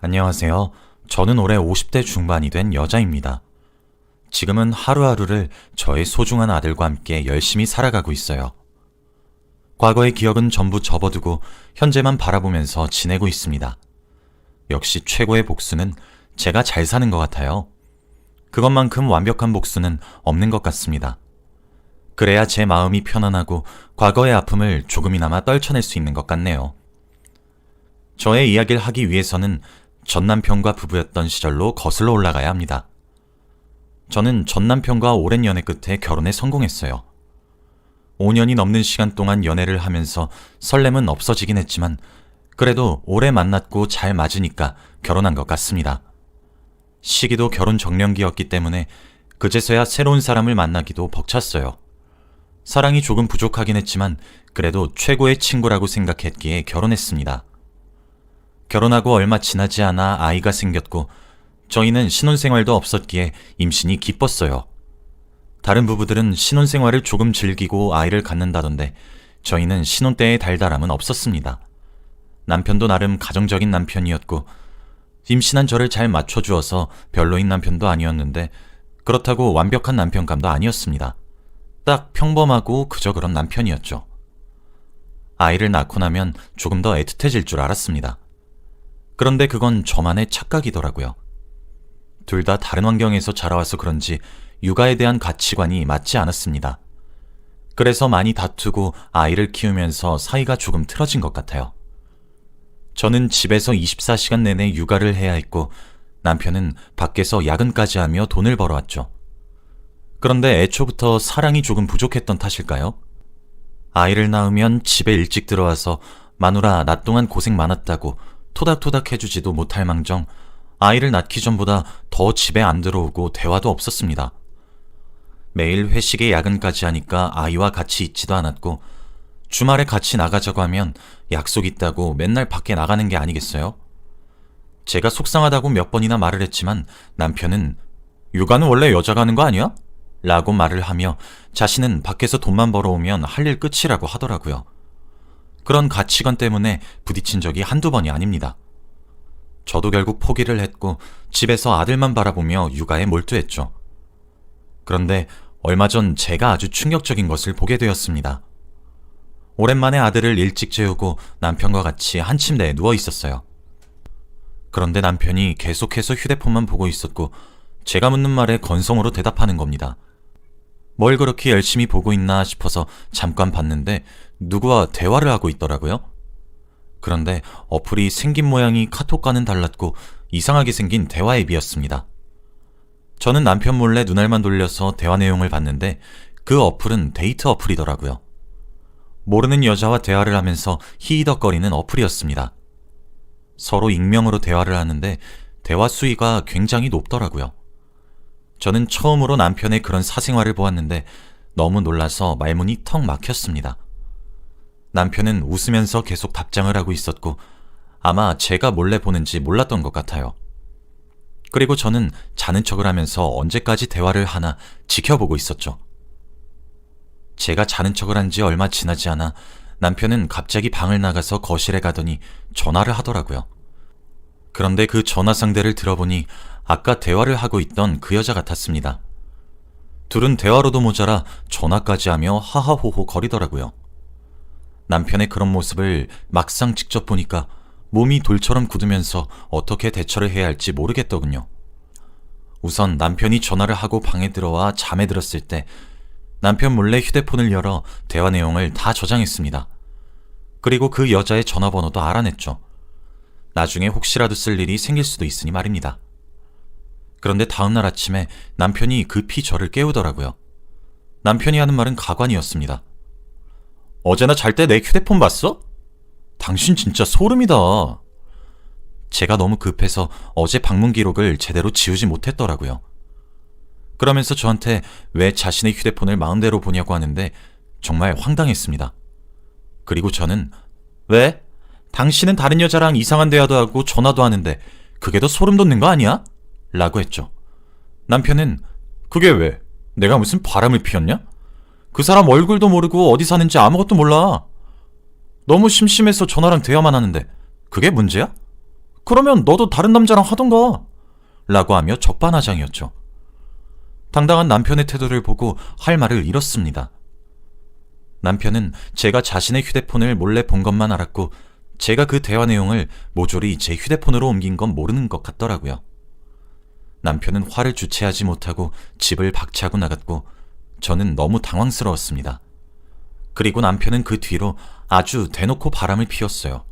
안녕하세요. 저는 올해 50대 중반이 된 여자입니다. 지금은 하루하루를 저의 소중한 아들과 함께 열심히 살아가고 있어요. 과거의 기억은 전부 접어두고 현재만 바라보면서 지내고 있습니다. 역시 최고의 복수는 제가 잘 사는 것 같아요. 그것만큼 완벽한 복수는 없는 것 같습니다. 그래야 제 마음이 편안하고 과거의 아픔을 조금이나마 떨쳐낼 수 있는 것 같네요. 저의 이야기를 하기 위해서는 전 남편과 부부였던 시절로 거슬러 올라가야 합니다. 저는 전 남편과 오랜 연애 끝에 결혼에 성공했어요. 5년이 넘는 시간 동안 연애를 하면서 설렘은 없어지긴 했지만 그래도 오래 만났고 잘 맞으니까 결혼한 것 같습니다. 시기도 결혼 정년기였기 때문에 그제서야 새로운 사람을 만나기도 벅찼어요. 사랑이 조금 부족하긴 했지만 그래도 최고의 친구라고 생각했기에 결혼했습니다. 결혼하고 얼마 지나지 않아 아이가 생겼고 저희는 신혼생활도 없었기에 임신이 기뻤어요. 다른 부부들은 신혼생활을 조금 즐기고 아이를 갖는다던데 저희는 신혼 때의 달달함은 없었습니다. 남편도 나름 가정적인 남편이었고 임신한 저를 잘 맞춰주어서 별로인 남편도 아니었는데 그렇다고 완벽한 남편감도 아니었습니다. 딱 평범하고 그저 그런 남편이었죠. 아이를 낳고 나면 조금 더 애틋해질 줄 알았습니다. 그런데 그건 저만의 착각이더라고요. 둘 다 다른 환경에서 자라와서 그런지 육아에 대한 가치관이 맞지 않았습니다. 그래서 많이 다투고 아이를 키우면서 사이가 조금 틀어진 것 같아요. 저는 집에서 24시간 내내 육아를 해야 했고 남편은 밖에서 야근까지 하며 돈을 벌어왔죠. 그런데 애초부터 사랑이 조금 부족했던 탓일까요? 아이를 낳으면 집에 일찍 들어와서 마누라 낮 동안 고생 많았다고 토닥토닥 해주지도 못할 망정 아이를 낳기 전보다 더 집에 안 들어오고 대화도 없었습니다. 매일 회식에 야근까지 하니까 아이와 같이 있지도 않았고 주말에 같이 나가자고 하면 약속 있다고 맨날 밖에 나가는 게 아니겠어요? 제가 속상하다고 몇 번이나 말을 했지만 남편은 육아는 원래 여자가 하는 거 아니야? 라고 말을 하며 자신은 밖에서 돈만 벌어오면 할 일 끝이라고 하더라고요. 그런 가치관 때문에 부딪힌 적이 한두 번이 아닙니다. 저도 결국 포기를 했고 집에서 아들만 바라보며 육아에 몰두했죠. 그런데 얼마 전 제가 아주 충격적인 것을 보게 되었습니다. 오랜만에 아들을 일찍 재우고 남편과 같이 한 침대에 누워 있었어요. 그런데 남편이 계속해서 휴대폰만 보고 있었고 제가 묻는 말에 건성으로 대답하는 겁니다. 뭘 그렇게 열심히 보고 있나 싶어서 잠깐 봤는데 누구와 대화를 하고 있더라고요. 그런데 어플이 생긴 모양이 카톡과는 달랐고 이상하게 생긴 대화 앱이었습니다. 저는 남편 몰래 눈알만 돌려서 대화 내용을 봤는데 그 어플은 데이트 어플이더라고요. 모르는 여자와 대화를 하면서 히히덕거리는 어플이었습니다. 서로 익명으로 대화를 하는데 대화 수위가 굉장히 높더라고요. 저는 처음으로 남편의 그런 사생활을 보았는데 너무 놀라서 말문이 턱 막혔습니다. 남편은 웃으면서 계속 답장을 하고 있었고 아마 제가 몰래 보는지 몰랐던 것 같아요. 그리고 저는 자는 척을 하면서 언제까지 대화를 하나 지켜보고 있었죠. 제가 자는 척을 한 지 얼마 지나지 않아 남편은 갑자기 방을 나가서 거실에 가더니 전화를 하더라고요. 그런데 그 전화 상대를 들어보니 아까 대화를 하고 있던 그 여자 같았습니다. 둘은 대화로도 모자라 전화까지 하며 하하호호 거리더라고요. 남편의 그런 모습을 막상 직접 보니까 몸이 돌처럼 굳으면서 어떻게 대처를 해야 할지 모르겠더군요. 우선 남편이 전화를 하고 방에 들어와 잠에 들었을 때 남편 몰래 휴대폰을 열어 대화 내용을 다 저장했습니다. 그리고 그 여자의 전화번호도 알아냈죠. 나중에 혹시라도 쓸 일이 생길 수도 있으니 말입니다. 그런데 다음날 아침에 남편이 급히 저를 깨우더라고요. 남편이 하는 말은 가관이었습니다. 어제나 잘 때 내 휴대폰 봤어? 당신 진짜 소름이다. 제가 너무 급해서 어제 방문 기록을 제대로 지우지 못했더라고요. 그러면서 저한테 왜 자신의 휴대폰을 마음대로 보냐고 하는데 정말 황당했습니다. 그리고 저는 왜? 당신은 다른 여자랑 이상한 대화도 하고 전화도 하는데 그게 더 소름 돋는 거 아니야? 라고 했죠. 남편은 그게 왜? 내가 무슨 바람을 피웠냐? 그 사람 얼굴도 모르고 어디 사는지 아무것도 몰라. 너무 심심해서 전화랑 대화만 하는데 그게 문제야? 그러면 너도 다른 남자랑 하던가 라고 하며 적반하장이었죠. 당당한 남편의 태도를 보고 할 말을 잃었습니다. 남편은 제가 자신의 휴대폰을 몰래 본 것만 알았고 제가 그 대화 내용을 모조리 제 휴대폰으로 옮긴 건 모르는 것 같더라고요. 남편은 화를 주체하지 못하고 집을 박차고 나갔고 저는 너무 당황스러웠습니다. 그리고 남편은 그 뒤로 아주 대놓고 바람을 피웠어요.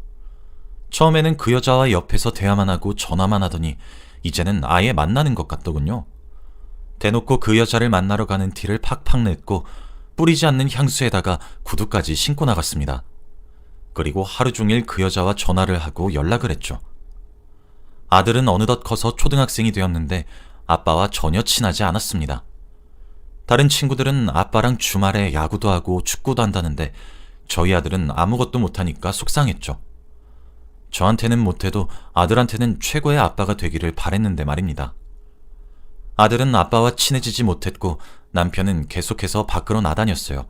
처음에는 그 여자와 옆에서 대화만 하고 전화만 하더니 이제는 아예 만나는 것 같더군요. 대놓고 그 여자를 만나러 가는 티를 팍팍 냈고 뿌리지 않는 향수에다가 구두까지 신고 나갔습니다. 그리고 하루 종일 그 여자와 전화를 하고 연락을 했죠. 아들은 어느덧 커서 초등학생이 되었는데 아빠와 전혀 친하지 않았습니다. 다른 친구들은 아빠랑 주말에 야구도 하고 축구도 한다는데 저희 아들은 아무것도 못하니까 속상했죠. 저한테는 못해도 아들한테는 최고의 아빠가 되기를 바랬는데 말입니다. 아들은 아빠와 친해지지 못했고 남편은 계속해서 밖으로 나다녔어요.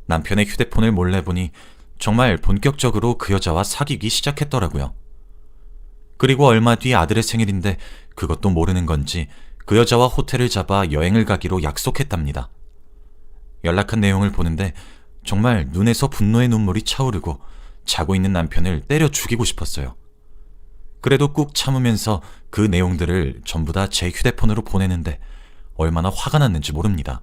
남편의 휴대폰을 몰래 보니 정말 본격적으로 그 여자와 사귀기 시작했더라고요. 그리고 얼마 뒤 아들의 생일인데 그것도 모르는 건지 그 여자와 호텔을 잡아 여행을 가기로 약속했답니다. 연락한 내용을 보는데 정말 눈에서 분노의 눈물이 차오르고 자고 있는 남편을 때려 죽이고 싶었어요. 그래도 꾹 참으면서 그 내용들을 전부 다 제 휴대폰으로 보내는데 얼마나 화가 났는지 모릅니다.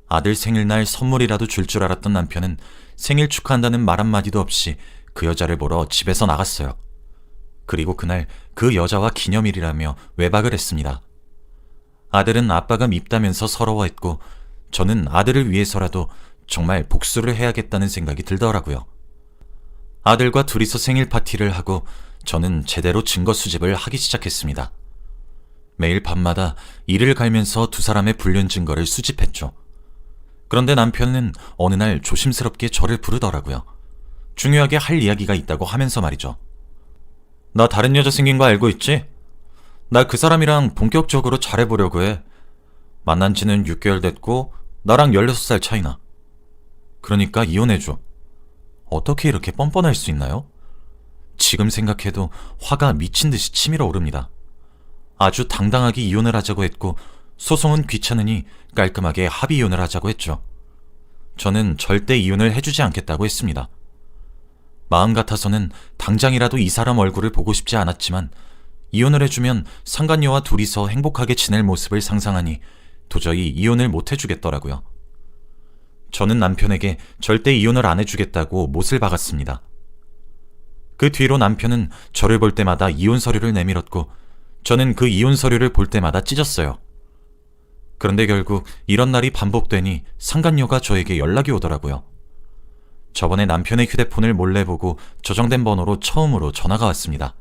아들 생일날 선물이라도 줄 줄 알았던 남편은 생일 축하한다는 말 한마디도 없이 그 여자를 보러 집에서 나갔어요. 그리고 그날 그 여자와 기념일이라며 외박을 했습니다. 아들은 아빠가 밉다면서 서러워했고 저는 아들을 위해서라도 정말 복수를 해야겠다는 생각이 들더라고요. 아들과 둘이서 생일 파티를 하고 저는 제대로 증거 수집을 하기 시작했습니다. 매일 밤마다 일을 갈면서 두 사람의 불륜 증거를 수집했죠. 그런데 남편은 어느 날 조심스럽게 저를 부르더라고요. 중요하게 할 이야기가 있다고 하면서 말이죠. 나 다른 여자 생긴 거 알고 있지? 나 그 사람이랑 본격적으로 잘해보려고 해. 만난 지는 6개월 됐고 나랑 16살 차이나. 그러니까 이혼해줘. 어떻게 이렇게 뻔뻔할 수 있나요? 지금 생각해도 화가 미친 듯이 치밀어 오릅니다. 아주 당당하게 이혼을 하자고 했고 소송은 귀찮으니 깔끔하게 합의 이혼을 하자고 했죠. 저는 절대 이혼을 해주지 않겠다고 했습니다. 마음 같아서는 당장이라도 이 사람 얼굴을 보고 싶지 않았지만 이혼을 해주면 상간녀와 둘이서 행복하게 지낼 모습을 상상하니 도저히 이혼을 못 해주겠더라고요. 저는 남편에게 절대 이혼을 안 해주겠다고 못을 박았습니다. 그 뒤로 남편은 저를 볼 때마다 이혼 서류를 내밀었고 저는 그 이혼 서류를 볼 때마다 찢었어요. 그런데 결국 이런 날이 반복되니 상간녀가 저에게 연락이 오더라고요. 저번에 남편의 휴대폰을 몰래 보고 저장된 번호로 처음으로 전화가 왔습니다.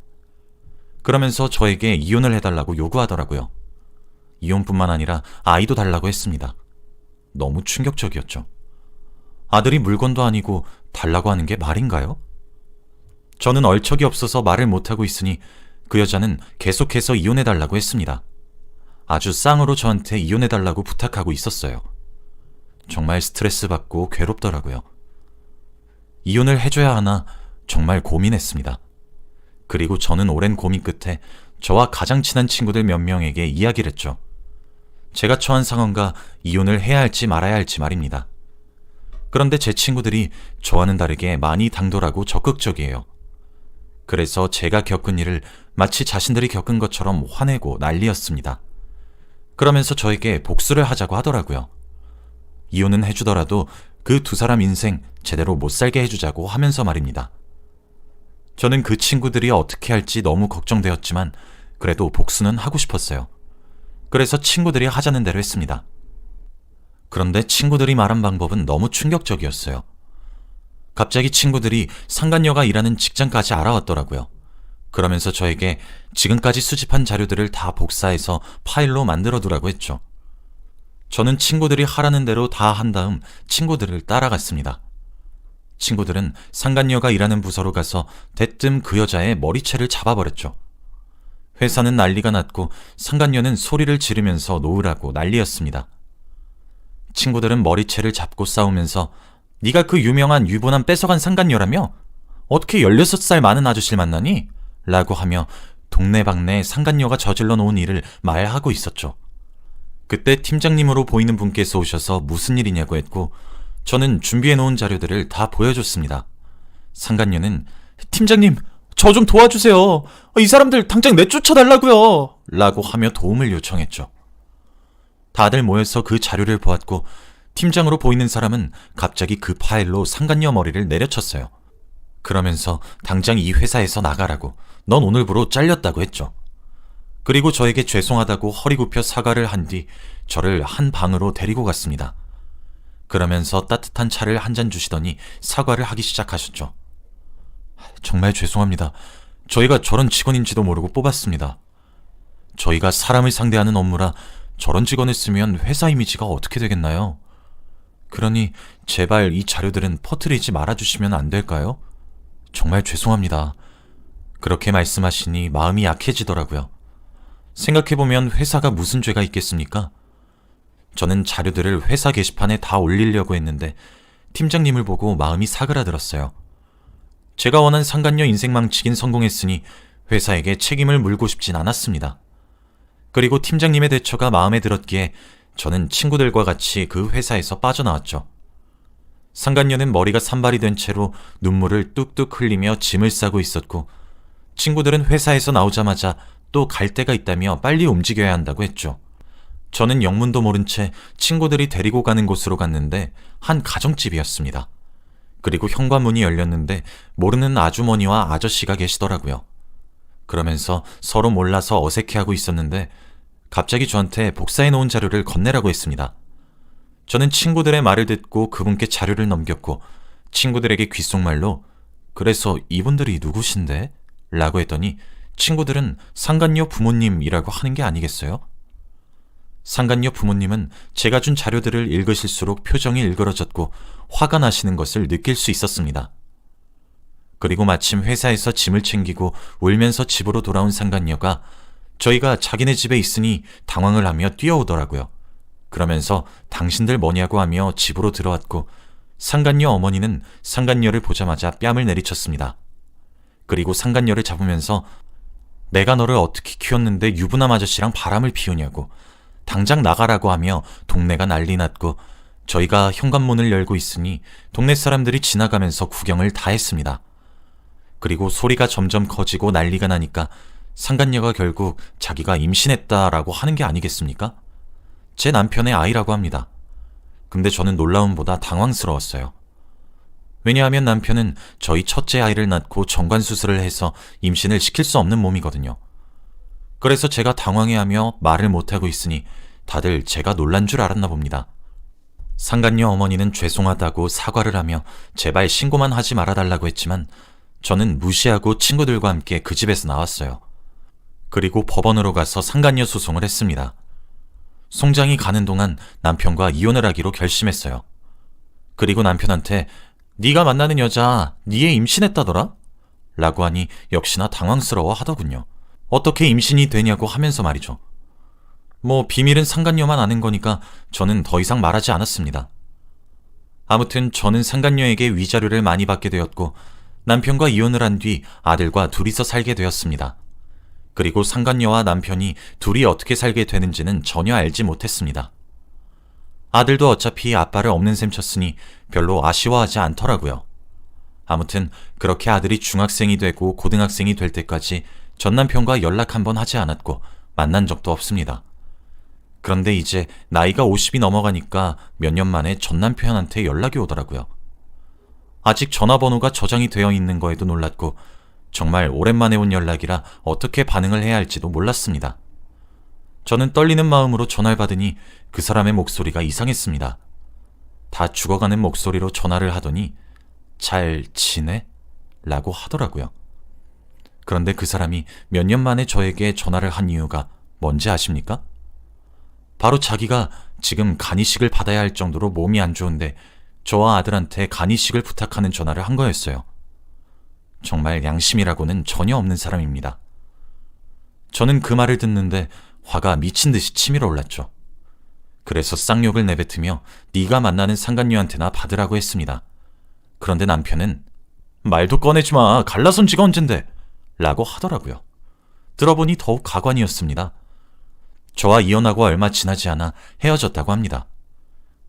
그러면서 저에게 이혼을 해달라고 요구하더라고요. 이혼뿐만 아니라 아이도 달라고 했습니다. 너무 충격적이었죠. 아들이 물건도 아니고 달라고 하는 게 말인가요? 저는 얼척이 없어서 말을 못하고 있으니 그 여자는 계속해서 이혼해달라고 했습니다. 아주 쌍으로 저한테 이혼해달라고 부탁하고 있었어요. 정말 스트레스 받고 괴롭더라고요. 이혼을 해줘야 하나 정말 고민했습니다. 그리고 저는 오랜 고민 끝에 저와 가장 친한 친구들 몇 명에게 이야기를 했죠. 제가 처한 상황과 이혼을 해야 할지 말아야 할지 말입니다. 그런데 제 친구들이 저와는 다르게 많이 당돌하고 적극적이에요. 그래서 제가 겪은 일을 마치 자신들이 겪은 것처럼 화내고 난리였습니다. 그러면서 저에게 복수를 하자고 하더라고요. 이혼은 해주더라도 그 두 사람 인생 제대로 못 살게 해주자고 하면서 말입니다. 저는 그 친구들이 어떻게 할지 너무 걱정되었지만 그래도 복수는 하고 싶었어요. 그래서 친구들이 하자는 대로 했습니다. 그런데 친구들이 말한 방법은 너무 충격적이었어요. 갑자기 친구들이 상간녀가 일하는 직장까지 알아왔더라고요. 그러면서 저에게 지금까지 수집한 자료들을 다 복사해서 파일로 만들어두라고 했죠. 저는 친구들이 하라는 대로 다 한 다음 친구들을 따라갔습니다. 친구들은 상간녀가 일하는 부서로 가서 대뜸 그 여자의 머리채를 잡아버렸죠. 회사는 난리가 났고 상간녀는 소리를 지르면서 놓으라고 난리였습니다. 친구들은 머리채를 잡고 싸우면서 네가 그 유명한 유부남 뺏어간 상간녀라며? 어떻게 16살 많은 아저씨를 만나니? 라고 하며 동네방네 상간녀가 저질러 놓은 일을 말하고 있었죠. 그때 팀장님으로 보이는 분께서 오셔서 무슨 일이냐고 했고 저는 준비해 놓은 자료들을 다 보여줬습니다. 상간녀는 팀장님, 저 좀 도와주세요. 이 사람들 당장 내쫓아달라고요. 라고 하며 도움을 요청했죠. 다들 모여서 그 자료를 보았고 팀장으로 보이는 사람은 갑자기 그 파일로 상간녀 머리를 내려쳤어요. 그러면서 당장 이 회사에서 나가라고, 넌 오늘부로 잘렸다고 했죠. 그리고 저에게 죄송하다고 허리 굽혀 사과를 한 뒤 저를 한 방으로 데리고 갔습니다. 그러면서 따뜻한 차를 한 잔 주시더니 사과를 하기 시작하셨죠. 정말 죄송합니다. 저희가 저런 직원인지도 모르고 뽑았습니다. 저희가 사람을 상대하는 업무라 저런 직원을 쓰면 회사 이미지가 어떻게 되겠나요? 그러니 제발 이 자료들은 퍼뜨리지 말아주시면 안 될까요? 정말 죄송합니다. 그렇게 말씀하시니 마음이 약해지더라고요. 생각해보면 회사가 무슨 죄가 있겠습니까? 저는 자료들을 회사 게시판에 다 올리려고 했는데 팀장님을 보고 마음이 사그라들었어요. 제가 원한 상간녀 인생 망치긴 성공했으니 회사에게 책임을 물고 싶진 않았습니다. 그리고 팀장님의 대처가 마음에 들었기에 저는 친구들과 같이 그 회사에서 빠져나왔죠. 상간녀는 머리가 산발이 된 채로 눈물을 뚝뚝 흘리며 짐을 싸고 있었고 친구들은 회사에서 나오자마자 또 갈 데가 있다며 빨리 움직여야 한다고 했죠. 저는 영문도 모른 채 친구들이 데리고 가는 곳으로 갔는데 한 가정집이었습니다. 그리고 현관문이 열렸는데 모르는 아주머니와 아저씨가 계시더라고요. 그러면서 서로 몰라서 어색해하고 있었는데 갑자기 저한테 복사해 놓은 자료를 건네라고 했습니다. 저는 친구들의 말을 듣고 그분께 자료를 넘겼고 친구들에게 귓속말로 그래서 이분들이 누구신데? 라고 했더니 친구들은 상간녀 부모님이라고 하는 게 아니겠어요? 상간녀 부모님은 제가 준 자료들을 읽으실수록 표정이 일그러졌고 화가 나시는 것을 느낄 수 있었습니다. 그리고 마침 회사에서 짐을 챙기고 울면서 집으로 돌아온 상간녀가 저희가 자기네 집에 있으니 당황을 하며 뛰어오더라고요. 그러면서 당신들 뭐냐고 하며 집으로 들어왔고 상간녀 어머니는 상간녀를 보자마자 뺨을 내리쳤습니다. 그리고 상간녀를 잡으면서 내가 너를 어떻게 키웠는데 유부남 아저씨랑 바람을 피우냐고 당장 나가라고 하며 동네가 난리 났고 저희가 현관문을 열고 있으니 동네 사람들이 지나가면서 구경을 다 했습니다. 그리고 소리가 점점 커지고 난리가 나니까 상간녀가 결국 자기가 임신했다라고 하는 게 아니겠습니까? 제 남편의 아이라고 합니다. 근데 저는 놀라움보다 당황스러웠어요. 왜냐하면 남편은 저희 첫째 아이를 낳고 정관수술을 해서 임신을 시킬 수 없는 몸이거든요. 그래서 제가 당황해하며 말을 못하고 있으니 다들 제가 놀란 줄 알았나 봅니다. 상간녀 어머니는 죄송하다고 사과를 하며 제발 신고만 하지 말아달라고 했지만 저는 무시하고 친구들과 함께 그 집에서 나왔어요. 그리고 법원으로 가서 상간녀 소송을 했습니다. 송장이 가는 동안 남편과 이혼을 하기로 결심했어요. 그리고 남편한테 네가 만나는 여자 네 애 임신했다더라? 라고 하니 역시나 당황스러워 하더군요. 어떻게 임신이 되냐고 하면서 말이죠. 뭐 비밀은 상간녀만 아는 거니까 저는 더 이상 말하지 않았습니다. 아무튼 저는 상간녀에게 위자료를 많이 받게 되었고 남편과 이혼을 한 뒤 아들과 둘이서 살게 되었습니다. 그리고 상간녀와 남편이 둘이 어떻게 살게 되는지는 전혀 알지 못했습니다. 아들도 어차피 아빠를 없는 셈 쳤으니 별로 아쉬워하지 않더라고요. 아무튼 그렇게 아들이 중학생이 되고 고등학생이 될 때까지 전 남편과 연락 한번 하지 않았고 만난 적도 없습니다. 그런데 이제 나이가 50이 넘어가니까 몇 년 만에 전 남편한테 연락이 오더라고요. 아직 전화번호가 저장이 되어 있는 거에도 놀랐고 정말 오랜만에 온 연락이라 어떻게 반응을 해야 할지도 몰랐습니다. 저는 떨리는 마음으로 전화를 받으니 그 사람의 목소리가 이상했습니다. 다 죽어가는 목소리로 전화를 하더니 잘 지내? 라고 하더라고요. 그런데 그 사람이 몇 년 만에 저에게 전화를 한 이유가 뭔지 아십니까? 바로 자기가 지금 간이식을 받아야 할 정도로 몸이 안 좋은데 저와 아들한테 간이식을 부탁하는 전화를 한 거였어요. 정말 양심이라고는 전혀 없는 사람입니다. 저는 그 말을 듣는데 화가 미친 듯이 치밀어 올랐죠. 그래서 쌍욕을 내뱉으며 네가 만나는 상간녀한테나 받으라고 했습니다. 그런데 남편은 말도 꺼내지 마. 갈라선 지가 언젠데. 라고 하더라고요. 들어보니 더욱 가관이었습니다. 저와 이혼하고 얼마 지나지 않아 헤어졌다고 합니다.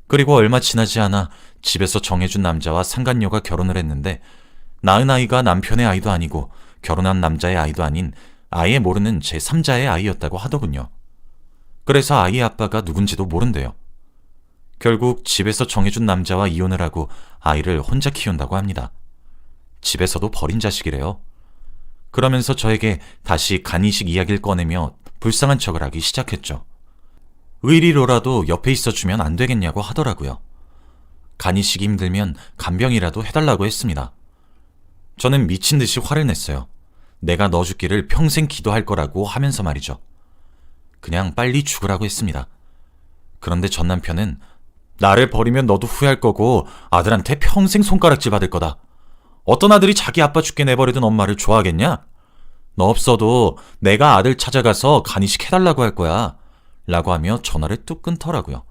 그리고 얼마 지나지 않아 집에서 정해준 남자와 상간녀가 결혼을 했는데 낳은 아이가 남편의 아이도 아니고 결혼한 남자의 아이도 아닌 아예 모르는 제3자의 아이였다고 하더군요. 그래서 아이의 아빠가 누군지도 모른대요. 결국 집에서 정해준 남자와 이혼을 하고 아이를 혼자 키운다고 합니다. 집에서도 버린 자식이래요. 그러면서 저에게 다시 간이식 이야기를 꺼내며 불쌍한 척을 하기 시작했죠. 의리로라도 옆에 있어주면 안 되겠냐고 하더라고요. 간이식이 힘들면 간병이라도 해달라고 했습니다. 저는 미친 듯이 화를 냈어요. 내가 너 죽기를 평생 기도할 거라고 하면서 말이죠. 그냥 빨리 죽으라고 했습니다. 그런데 전 남편은 나를 버리면 너도 후회할 거고 아들한테 평생 손가락질 받을 거다. 어떤 아들이 자기 아빠 죽게 내버려둔 엄마를 좋아하겠냐? 너 없어도 내가 아들 찾아가서 간이식 해달라고 할 거야. 라고 하며 전화를 뚝 끊더라고요.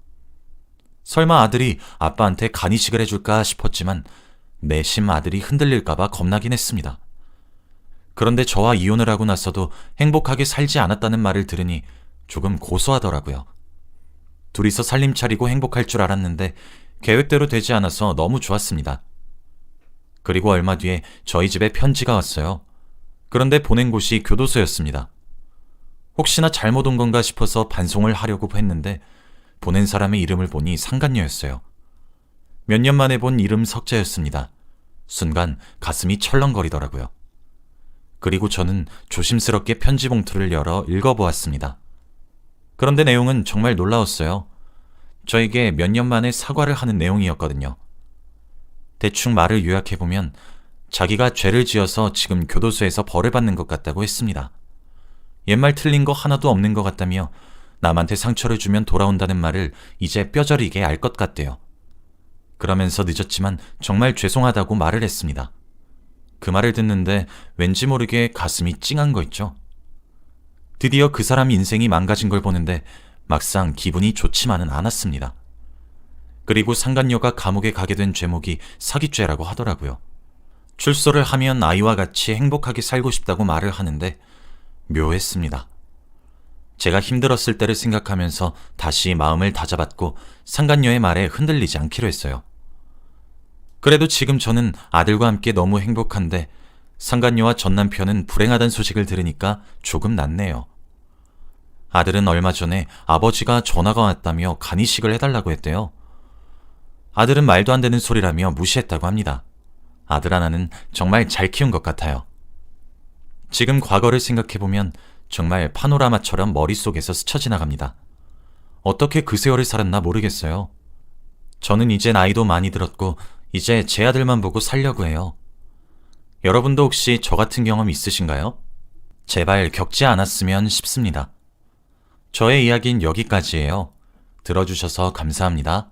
설마 아들이 아빠한테 간이식을 해줄까 싶었지만 내심 아들이 흔들릴까봐 겁나긴 했습니다. 그런데 저와 이혼을 하고 나서도 행복하게 살지 않았다는 말을 들으니 조금 고소하더라고요. 둘이서 살림 차리고 행복할 줄 알았는데 계획대로 되지 않아서 너무 좋았습니다. 그리고 얼마 뒤에 저희 집에 편지가 왔어요. 그런데 보낸 곳이 교도소였습니다. 혹시나 잘못 온 건가 싶어서 반송을 하려고 했는데 보낸 사람의 이름을 보니 상간녀였어요. 몇 년 만에 본 이름 석자였습니다. 순간 가슴이 철렁거리더라고요. 그리고 저는 조심스럽게 편지 봉투를 열어 읽어보았습니다. 그런데 내용은 정말 놀라웠어요. 저에게 몇 년 만에 사과를 하는 내용이었거든요. 대충 말을 요약해보면 자기가 죄를 지어서 지금 교도소에서 벌을 받는 것 같다고 했습니다. 옛말 틀린 거 하나도 없는 것 같다며 남한테 상처를 주면 돌아온다는 말을 이제 뼈저리게 알 것 같대요. 그러면서 늦었지만 정말 죄송하다고 말을 했습니다. 그 말을 듣는데 왠지 모르게 가슴이 찡한 거 있죠. 드디어 그 사람 인생이 망가진 걸 보는데 막상 기분이 좋지만은 않았습니다. 그리고 상간녀가 감옥에 가게 된 죄목이 사기죄라고 하더라고요. 출소를 하면 아이와 같이 행복하게 살고 싶다고 말을 하는데 묘했습니다. 제가 힘들었을 때를 생각하면서 다시 마음을 다잡았고 상간녀의 말에 흔들리지 않기로 했어요. 그래도 지금 저는 아들과 함께 너무 행복한데 상간녀와 전 남편은 불행하다는 소식을 들으니까 조금 낫네요. 아들은 얼마 전에 아버지가 전화가 왔다며 간이식을 해달라고 했대요. 아들은 말도 안 되는 소리라며 무시했다고 합니다. 아들 하나는 정말 잘 키운 것 같아요. 지금 과거를 생각해보면 정말 파노라마처럼 머릿속에서 스쳐 지나갑니다. 어떻게 그 세월을 살았나 모르겠어요. 저는 이제 나이도 많이 들었고 이제 제 아들만 보고 살려고 해요. 여러분도 혹시 저 같은 경험 있으신가요? 제발 겪지 않았으면 싶습니다. 저의 이야기는 여기까지예요. 들어주셔서 감사합니다.